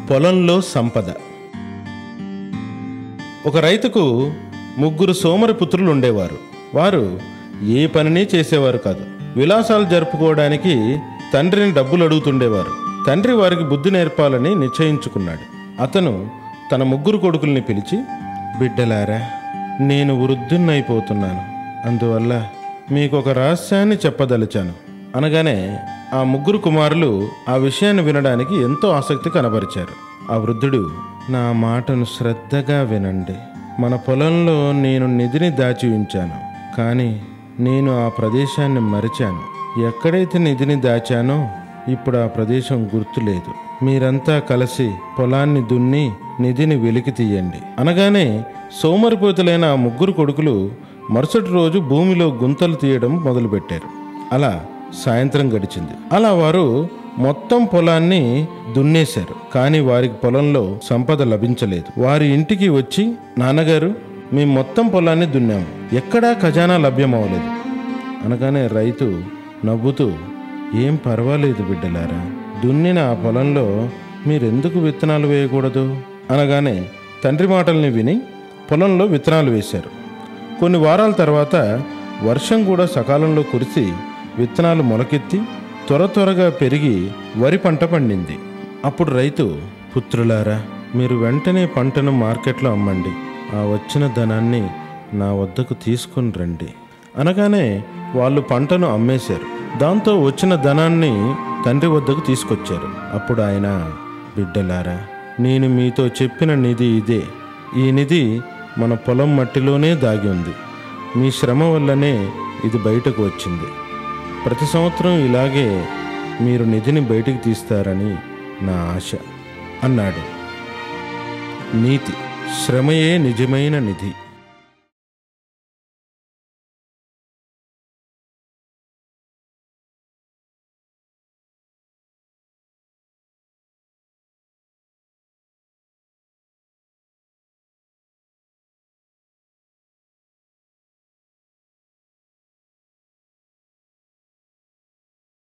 పొలంలో సంపద. ఒక రైతుకు 3 సోమరి పుత్రులు ఉండేవారు. వారు ఏ పనిని చేసేవారు కాదు. విలాసాలు జరుపుకోవడానికి తండ్రిని డబ్బులు అడుగుతుండేవారు. తండ్రి వారికి బుద్ధి నేర్పాలని నిశ్చయించుకున్నాడు. అతను తన 3 కొడుకుల్ని పిలిచి, బిడ్డలారా, నేను వృద్ధున్నైపోతున్నాను, అందువల్ల మీకు ఒక రహస్యాన్ని చెప్పదలిచాను అనగానే ఆ 3 కుమారులు ఆ విషయాన్ని వినడానికి ఎంతో ఆసక్తి కనబరిచారు. ఆ వృద్ధుడు, నా మాటను శ్రద్ధగా వినండి. మన పొలంలో నేను నిధిని దాచి ఉంచాను, కానీ నేను ఆ ప్రదేశాన్ని మరిచాను. ఎక్కడైతే నిధిని దాచానో ఇప్పుడు ఆ ప్రదేశం గుర్తులేదు. మీరంతా కలిసి పొలాన్ని దున్ని నిధిని వెలికి తీయండి అనగానే సోమరిపోతులైన ఆ 3 కొడుకులు మరుసటి రోజు భూమిలో గుంతలు తీయడం మొదలుపెట్టారు. అలా సాయంత్రం గడిచింది. అలా వారు మొత్తం పొలాన్ని దున్నేశారు. కానీ వారికి పొలంలో సంపద లభించలేదు. వారి ఇంటికి వచ్చి, నాన్నగారు, మేము మొత్తం పొలాన్ని దున్నాము, ఎక్కడా ఖజానా లభ్యమవ్వలేదు అనగానే రైతు నవ్వుతూ, ఏం పర్వాలేదు బిడ్డలారా, దున్నిన ఆ పొలంలో మీరెందుకు విత్తనాలు వేయకూడదు అనగానే తండ్రి మాటల్ని విని పొలంలో విత్తనాలు వేశారు. కొన్ని వారాల తర్వాత వర్షం కూడా సకాలంలో కురిసి విత్తనాలు మొలకెత్తి త్వరగా పెరిగి వరి పంట పండింది. అప్పుడు రైతు, పుత్రులారా, మీరు వెంటనే పంటను మార్కెట్లో అమ్మండి, ఆ వచ్చిన ధనాన్ని నా వద్దకు తీసుకుని రండి అనగానే వాళ్ళు పంటను అమ్మేశారు. దాంతో వచ్చిన ధనాన్ని తండ్రి వద్దకు తీసుకొచ్చారు. అప్పుడు ఆయన, బిడ్డలారా, నేను మీతో చెప్పిన నిధి ఇదే. ఈ నిధి మన పొలం మట్టిలోనే దాగి ఉంది. మీ శ్రమ వల్లనే ఇది బయటకు వచ్చింది. ప్రతి సంవత్సరం ఇలాగే మీరు నిధిని బయటికి తీస్తారని నా ఆశ అన్నాడు. నీతి: శ్రమయే నిజమైన నిధి.